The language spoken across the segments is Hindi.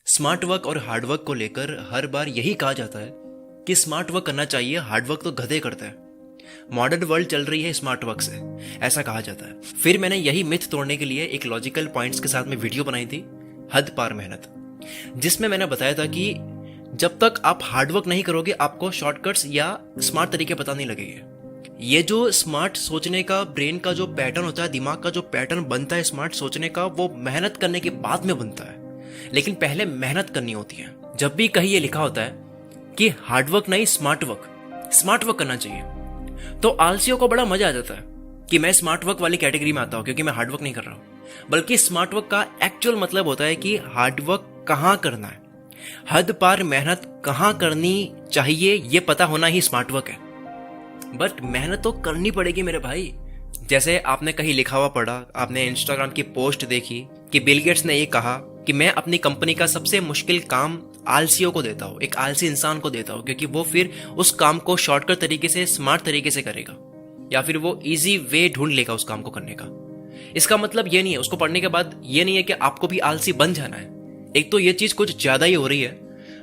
स्मार्ट वर्क और हार्ड वर्क को लेकर हर बार यही कहा जाता है कि स्मार्ट वर्क करना चाहिए, हार्ड वर्क तो गधे करते हैं। मॉडर्न वर्ल्ड चल रही है स्मार्ट वर्क से, ऐसा कहा जाता है। फिर मैंने यही मिथ तोड़ने के लिए एक लॉजिकल पॉइंट्स के साथ में वीडियो बनाई थी, हद पार मेहनत, जिसमें मैंने बताया था कि जब तक आप हार्ड वर्क नहीं करोगे आपको शॉर्टकट्स या स्मार्ट तरीके पता नहीं लगेंगे। ये जो स्मार्ट सोचने का, ब्रेन का जो पैटर्न होता है, दिमाग का जो पैटर्न बनता है स्मार्ट सोचने का, वो मेहनत करने के बाद में बनता है, लेकिन पहले मेहनत करनी होती है। जब भी कहीं ये लिखा होता है कि हार्ड वर्क नहीं स्मार्ट वर्क करना चाहिए, तो आलसियों को बड़ा मजा आ जाता है कि मैं स्मार्ट वर्क वाली कैटेगरी में आता हूं क्योंकि मैं हार्ड वर्क नहीं कर रहा हूं। बल्कि स्मार्ट वर्क का एक्चुअल मतलब होता है कि हार्ड वर्क कहां करना है, हद पार मेहनत कहां करनी चाहिए, ये पता होना ही स्मार्ट वर्क है। बट मेहनत तो करनी पड़ेगी मेरे भाई। जैसे आपने कहीं लिखा हुआ पढ़ा, आपने इंस्टाग्राम की पोस्ट देखी कि बिल गेट्स ने ये कहा कि मैं अपनी कंपनी का सबसे मुश्किल काम आलसियों को देता हूं, एक आलसी इंसान को देता हूं, क्योंकि वो फिर उस काम को शॉर्टकट तरीके से, स्मार्ट तरीके से करेगा, या फिर वो इजी वे ढूंढ लेगा उस काम को करने का। इसका मतलब ये नहीं है, उसको पढ़ने के बाद ये नहीं है कि आपको भी आलसी बन जाना है। एक तो ये चीज कुछ ज्यादा ही हो रही है।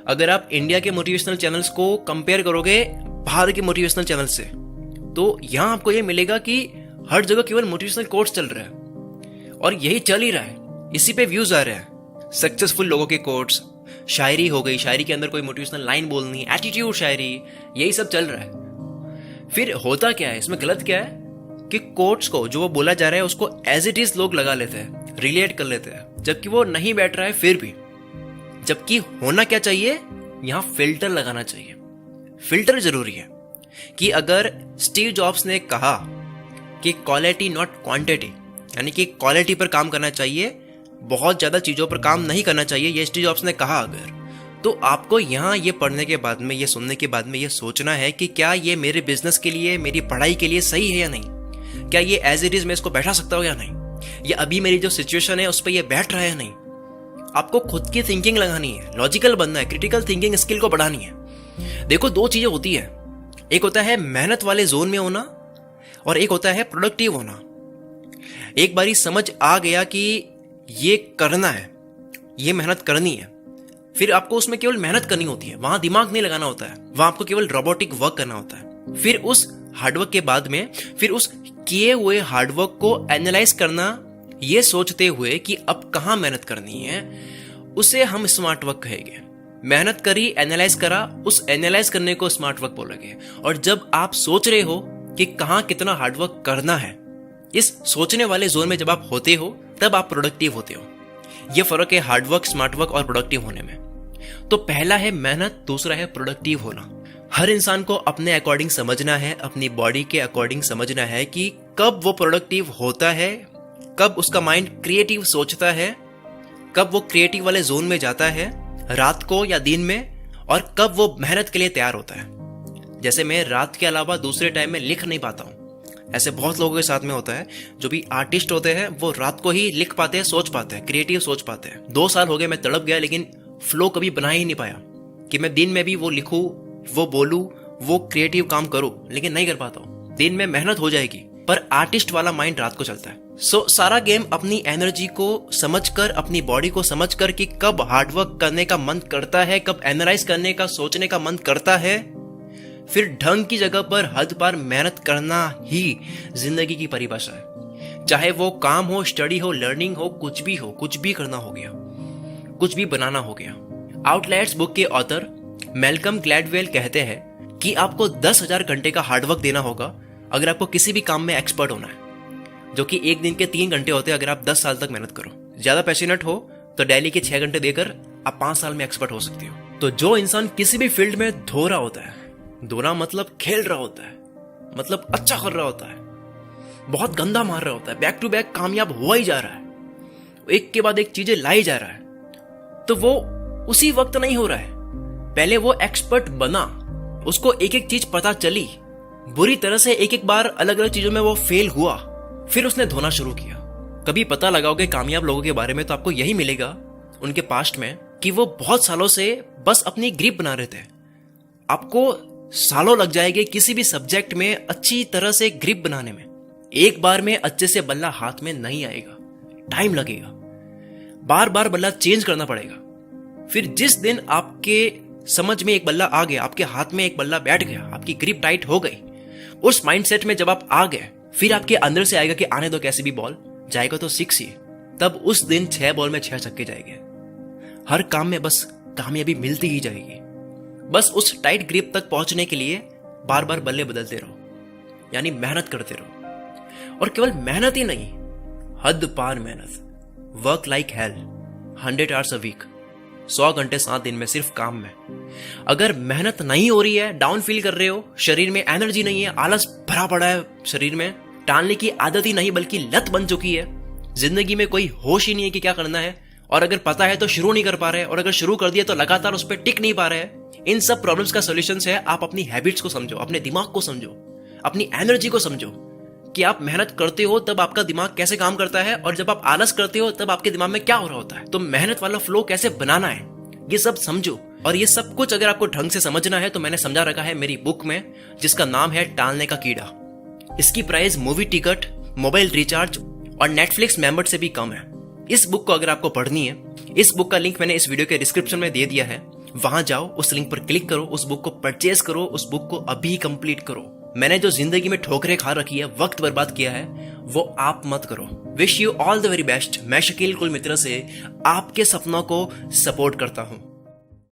अगर आप इंडिया के मोटिवेशनल चैनल्स को कंपेयर करोगे बाहर के मोटिवेशनल चैनल से, तो यहां आपको ये मिलेगा कि हर जगह केवल मोटिवेशनल कोट्स चल रहा है और यही चल ही रहा है, इसी पे व्यूज आ रहे हैं। सक्सेसफुल लोगों के कोट्स, शायरी हो गई, शायरी के अंदर कोई मोटिवेशनल लाइन बोलनी, एटीट्यूड शायरी, यही सब चल रहा है। फिर होता क्या है, इसमें गलत क्या है कि कोट्स को, जो वो बोला जा रहा है, उसको एज इट इज लोग लगा लेते हैं, रिलेट कर लेते हैं, जबकि वो नहीं बैठ रहा है फिर भी। जबकि होना क्या चाहिए, यहां फिल्टर लगाना चाहिए। फिल्टर जरूरी है कि अगर स्टीव जॉब्स ने कहा कि क्वालिटी नॉट क्वांटिटी, यानी कि क्वालिटी पर काम करना चाहिए, बहुत ज्यादा चीजों पर काम नहीं करना चाहिए, ये स्टीव जॉब्स ने कहा अगर, तो आपको यहां ये पढ़ने के बाद में, ये सुनने के बाद में ये सोचना है कि क्या ये मेरे बिजनेस के लिए, मेरी पढ़ाई के लिए सही है या नहीं, क्या ये एज इट इज मैं इसको बैठा सकता हूं या नहीं, या अभी मेरी जो सिचुएशन है उस पर ये बैठ रहा है या नहीं। आपको खुद की थिंकिंग लगानी है, लॉजिकल बनना है, क्रिटिकल थिंकिंग स्किल को बढ़ानी है। देखो, दो चीजें होती है, एक होता है मेहनत वाले जोन में होना और एक होता है प्रोडक्टिव होना। एक बारी समझ आ गया कि ये करना है, ये मेहनत करनी है, फिर आपको उसमें केवल मेहनत करनी होती है, वहां दिमाग नहीं लगाना होता है, वहां आपको केवल रोबोटिक वर्क करना होता है। फिर उस हार्डवर्क के बाद में, फिर उस किए हुए हार्डवर्क को एनालाइज करना, ये सोचते हुए कि अब कहां मेहनत करनी है, उसे हम स्मार्ट वर्क कहेंगे। मेहनत करी, एनालाइज करा, उस एनालाइज करने को स्मार्ट वर्क बोलेंगे। और जब आप सोच रहे हो कि कहां कितना हार्डवर्क करना है, इस सोचने वाले जोन में जब आप होते हो, तब आप प्रोडक्टिव होते हो। यह फर्क है हार्डवर्क, स्मार्ट वर्क और प्रोडक्टिव होने में। तो पहला है मेहनत, दूसरा है प्रोडक्टिव होना। हर इंसान को अपने अकॉर्डिंग समझना है, अपनी बॉडी के अकॉर्डिंग समझना है कि कब वो प्रोडक्टिव होता है, कब उसका माइंड क्रिएटिव सोचता है, कब वो क्रिएटिव वाले जोन में जाता है, रात को या दिन में, और कब वो मेहनत के लिए तैयार होता है। जैसे मैं रात के अलावा दूसरे टाइम में लिख नहीं पाता हूं, ऐसे बहुत लोगों के साथ में होता है। जो भी आर्टिस्ट होते हैं वो रात को ही लिख पाते हैं, सोच पाते हैं, क्रिएटिव सोच पाते हैं। 2 साल हो गए मैं तड़प गया, लेकिन फ्लो कभी बना ही नहीं पाया कि मैं दिन में भी वो लिखूं, वो बोलूं, वो क्रिएटिव काम करूं, लेकिन नहीं कर पाता हूं। दिन में मेहनत हो जाएगी, पर आर्टिस्ट वाला माइंड रात को चलता है। सारा गेम अपनी एनर्जी को समझकर, अपनी बॉडी को समझकर कि कब हार्डवर्क करने का मन करता है, कब एनालाइज करने का, सोचने का मन करता है, फिर ढंग की जगह पर हद पार मेहनत करना ही जिंदगी की परिभाषा है। चाहे वो काम हो, स्टडी हो, लर्निंग हो, कुछ भी हो, कुछ भी करना हो गया, कुछ भी बनाना हो गया। आउटलायर्स बुक के ऑथर मैल्कम ग्लैडवेल कहते हैं कि आपको 10,000 घंटे का हार्डवर्क देना होगा अगर आपको किसी भी काम में एक्सपर्ट होना है, जो कि एक दिन के 3 घंटे होते हैं अगर आप 10 साल तक मेहनत करो। ज्यादा पैशनेट हो तो डेली के 6 घंटे देकर आप 5 साल में एक्सपर्ट हो सकते हो। तो जो इंसान किसी भी फील्ड में धो रहा होता है, धोना मतलब खेल रहा होता है, मतलब अच्छा कर रहा होता है, बहुत गंदा मार रहा होता है, बैक टू बैक कामयाब हुआ ही जा रहा है, एक के बाद एक चीजें लाई जा रहा है, तो वो उसी वक्त नहीं हो रहा है। पहले वो एक्सपर्ट बना, उसको एक एक चीज पता चली, बुरी तरह से एक एक बार अलग अलग चीजों में वो फेल हुआ, फिर उसने धोना शुरू किया। कभी पता लगाओगे कामयाब लोगों के बारे में तो आपको यही मिलेगा उनके पास्ट में कि वो बहुत सालों से बस अपनी ग्रिप बना रहे थे। आपको सालों लग जाएंगे किसी भी सब्जेक्ट में अच्छी तरह से ग्रिप बनाने में। एक बार में अच्छे से बल्ला हाथ में नहीं आएगा, टाइम लगेगा, बार बार बल्ला चेंज करना पड़ेगा, फिर जिस दिन आपके समझ में एक बल्ला आ गया, आपके हाथ में एक बल्ला बैठ गया, आपकी ग्रिप टाइट हो गई, उस माइंडसेट में जब आप आ गए, फिर आपके अंदर से आएगा कि आने दो कैसे भी बॉल, जाएगा तो 6 ही। तब उस दिन 6 बॉल में 6 छक्के जाएंगे। हर काम में बस कामयाबी मिलती ही जाएगी। बस उस टाइट ग्रिप तक पहुंचने के लिए बार बार बल्ले बदलते रहो, यानी मेहनत करते रहो। और केवल मेहनत ही नहीं, हद पार मेहनत। Work like hell, 100 hours a week, 100 घंटे 7 दिन में सिर्फ काम में। अगर मेहनत नहीं हो रही है, डाउन फील कर रहे हो, शरीर में एनर्जी नहीं है, आलस भरा पड़ा है शरीर में, टालने की आदत ही नहीं बल्कि लत बन चुकी है, जिंदगी में कोई होश ही नहीं है कि क्या करना है, और अगर पता है तो शुरू नहीं कर पा रहे, और अगर शुरू कर दिया तो लगातार उस पर टिक नहीं पा रहे हैं, इन सब प्रॉब्लम्स का सॉल्यूशन है आप अपनी हैबिट्स को समझो, अपने दिमाग को समझो, अपनी एनर्जी को समझो कि आप मेहनत करते हो तब आपका दिमाग कैसे काम करता है, और जब आप आलस करते हो तब आपके दिमाग में क्या हो रहा होता है। तो मेहनत वाला फ्लो कैसे बनाना है, ये सब समझो। और ये सब कुछ अगर आपको ढंग से समझना है तो मैंने समझा रखा है मेरी बुक में, जिसका नाम है टालने का कीड़ा। इसकी price movie ticket, mobile recharge और नेटफ्लिक्स मेंबर से भी कम है। इस बुक को अगर आपको पढ़नी है, इस बुक का लिंक मैंने इस वीडियो के डिस्क्रिप्शन में दे दिया है, वहां जाओ, उस लिंक पर क्लिक करो, उस बुक को परचेज करो, उस बुक को अभी कंप्लीट करो। मैंने जो जिंदगी में ठोकरें खा रखी है, वक्त बर्बाद किया है, वो आप मत करो। Wish you all the very best. मैं शकील कुल मित्र से आपके सपनों को सपोर्ट करता हूं।